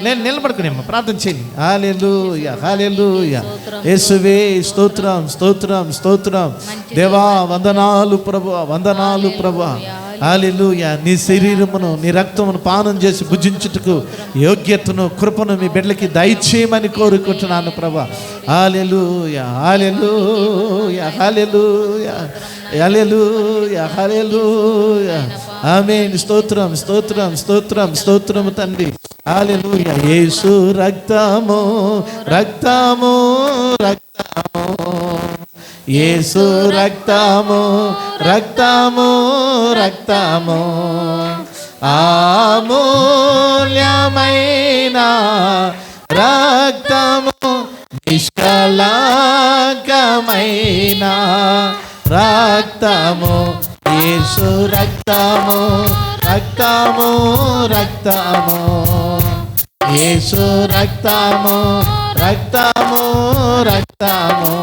నేను నిలబడుకునేమ్మా ప్రార్థన చేయండి. హల్లెలూయా హల్లెలూయా. యేసువే స్తోత్రం స్తోత్రం స్తోత్రం. దేవా వందనాలు ప్రభువా, వందనాలు ప్రభువా. హల్లెలూయా. నీ శరీరమును నీ రక్తమును పానం చేసి భుజించుటకు యోగ్యతను కృపను మీ బిడ్డలకి దయచేయమని కోరుకుంటున్నాను ప్రభువా. హల్లెలూయా హల్లెలూయా హల్లెలూయా హల్లెలూయా హల్లెలూయా. ఆమేన్. స్తోత్రం స్తోత్రం స్తోత్రం స్తోత్రం తండ్రి. హల్లెలూయా. యేసు రక్తము రక్తము రక్తము, యేసు రక్తము రక్తము రక్తము, అమూల్యమైన రక్తము, నిష్కళంకమైన రక్తము, యేసు రక్తము రక్తము రక్తము, యేసు రక్తము రక్తము రక్తము.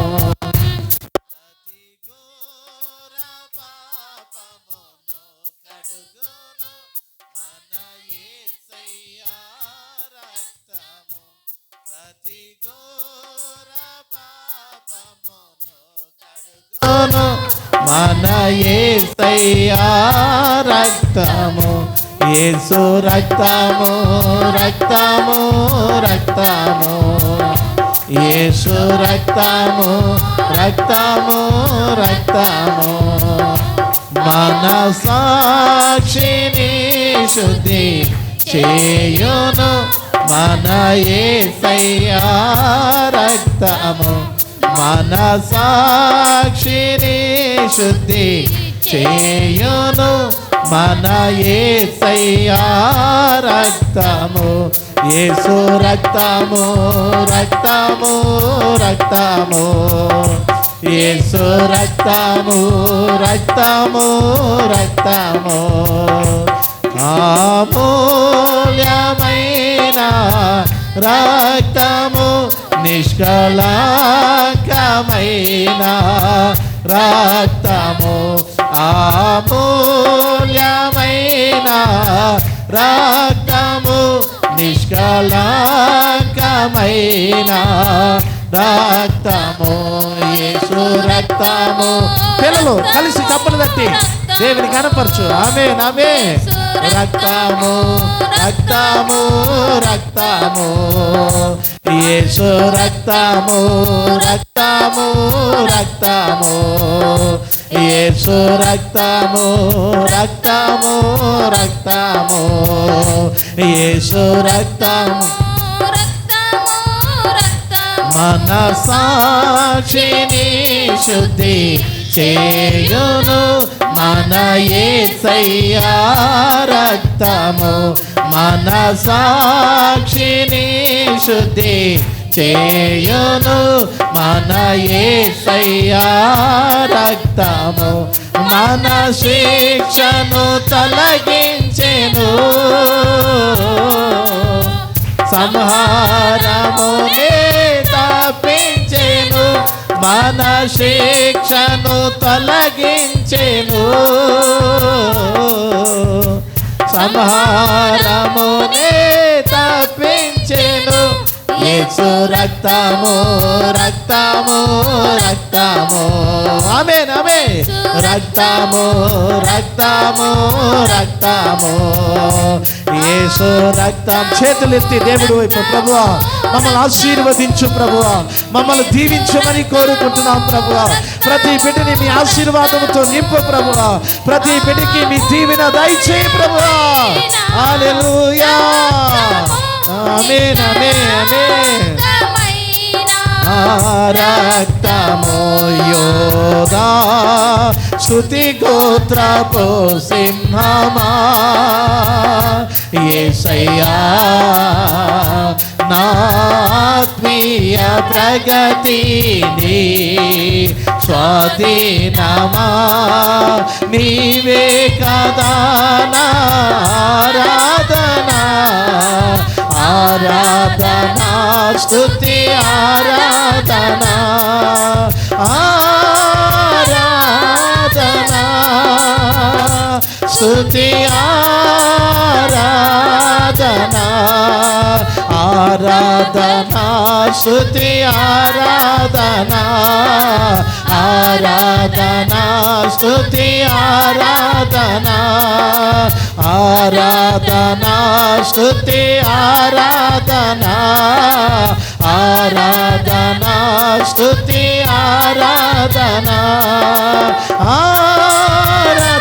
మన యేసయ్యా రక్తము, యేసు రక్తము రక్తము రక్తము, యేసు రక్తము రక్తము రక్తము, మన సాక్షిని శుద్ధి చేయును మన యేసయ్యా రక్తము, మన సాక్షిని శుద్ధి చేయును మన యేసయ్యా రక్తము, యేసు రక్తము రక్తము రక్తము, యేసు రక్తము రక్తము రక్తము, అమూల్యమైన రక్తము, నిష్కళంకమైన రక్తము, అమూల్యమైన రక్తము, నిష్కళంకమైన రక్తము, యేసు రక్తము. పిల్లలు కలిసి చప్పట్లు తట్టి దేవుని కనపరచు. ఆమేన్ ఆమేన్. రక్తము రక్తము రక్తము, యేసు రక్తము రక్తము రక్తము, యేసు రక్తము రక్తము రక్తము, యేసు రక్తము మన సాక్షిని శుద్ధి చేయును మన యేసయ్యా రక్తము, మన సాక్షిని శుద్ధి చేయును మన యేసయ్యా రక్తము, మన శిక్షను తొలగించెను, సంహారమునే తప్పించెను, మన శిక్షను తొలగించెను, సంహారమునే తప్పించెను, యేసు రక్తము రక్తము రక్తము. ఆమేన్ ఆమేన్. రక్తము రక్తము రక్తము, యేసు రక్తం. చేతులెత్తి దేవుడి వైపు. ప్రభువా మమ్మల్ని ఆశీర్వదించు ప్రభువా, మమ్మల్ని దీవించమని కోరుకుంటున్నాం ప్రభువా. ప్రతి బిడ్డని మీ ఆశీర్వాదముతో నింపు ప్రభువా, ప్రతి బిడ్డకి మీ దీవెన దయచేయి ప్రభువా. హల్లెలూయా. ఆమేన్ ఆమేన్ ఆమేన్. రక్తము యోధా స్తుతి గోత్రపు సింహమా, యేసయ్యా నాత్మీయ ప్రగతిని స్వాధీనమా, నీవే కదా నా ఆరాధనా ఆరాధనా స్తుతి ఆరాధనా ఆరాధనా స్తుతి ఆరాధనా ఆరాధనా స్తుతి ఆరాధనా ఆరాధనా స్తుతి ఆరాధనా ఆరాధనా స్తుతి ఆరాధనా ఆరాధనా స్తుతి ఆరాధనా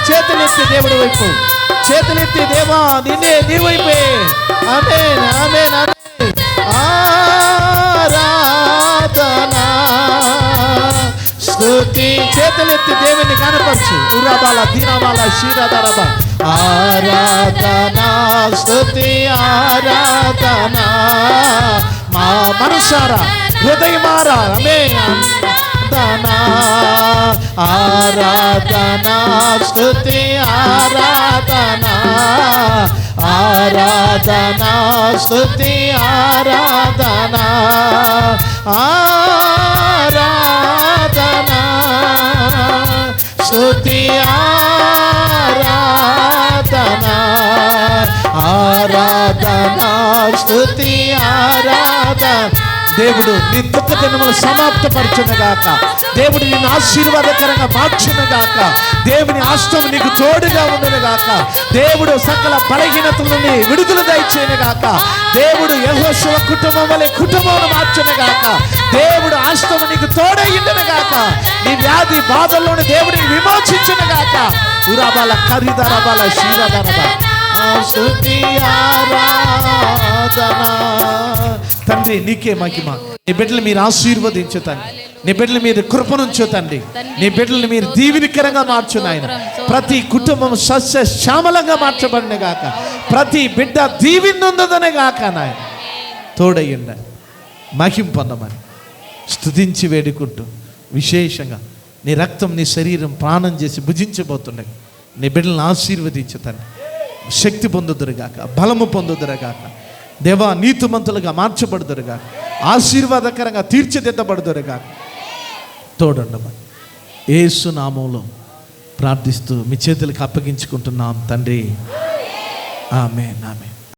చేతులెత్తి దేవుడి వైపు, చేతులెత్తి దేవా నిన్నే నీ వైపే. ఆమేన్ ఆమేన్ ఆమేన్. ఆరాధనా స్తుతి, చేతులెత్తి దేవుని కనపరచు. ఉరాబాల దీనాబాల శీరాధరబ. ఆరాధనా స్తుతి ఆరాధనా మా మనసారా హృదయమారా. ఆమేన్. ఆరాధనా స్తుతి ఆరాధనా ఆరాధనా స్తుతి ఆరాధనా ఆరాధనా స్తుతి ఆరాధనా ఆరాధనా స్తుతి ఆరాధనా. దేవుడు నీ దుఃఖ దినములు సమాప్తపరచునగాక. దేవుడు నిన్ను ఆశీర్వాదకరంగా మార్చునగాక. దేవుని హస్తం నీకు తోడుగా ఉండునుగాక. దేవుడు సకల బలహీనతల నుండి విడుదల దయచేయునుగాక. దేవుడు యెహోషువ కుటుంబం వలె కుటుంబమును మార్చునుగాక. దేవుడు హస్తం నీకు తోడైయుండునుగాక. నీ వ్యాధి బాధల్లోని దేవుడిని విమోచించునుగాక. ఉరాబాల ఖరీదరబాల శీరదరబ. స్తుతి ఆరాధన. తండ్రి నీకే మహిమ. నీ బిడ్డలు మీరు ఆశీర్వదించు తండ్రి. నీ బిడ్డలు మీరు కృపనుంచు తండ్రి. నీ బిడ్డలు మీరు దీవెనకరంగా మార్చు నాయన. ప్రతి కుటుంబం సస్య శ్యామలంగా మార్చబడిన గాక. ప్రతి బిడ్డ దీవెనొందుదనే గాక నాయన. తోడయ్యండి, మహిమ పొందమని స్తుతించి వేడుకుంటూ విశేషంగా నీ రక్తం నీ శరీరం ప్రాణం చేసి భుజించబోతుండగా నీ బిడ్డలను ఆశీర్వదించు తండ్రి. శక్తి పొందుదురుగాక, బలము పొందుదురుగాక. దేవా నీతిమంతులుగా మార్చబడుదురుగాక, ఆశీర్వాదకరంగా తీర్చిదిద్దబడుదురుగాక. తోడుండమని యేసు నామములో ప్రార్థిస్తూ మీ చేతులకు అప్పగించుకుంటున్నాం తండ్రి. ఆమేన్ ఆమేన్.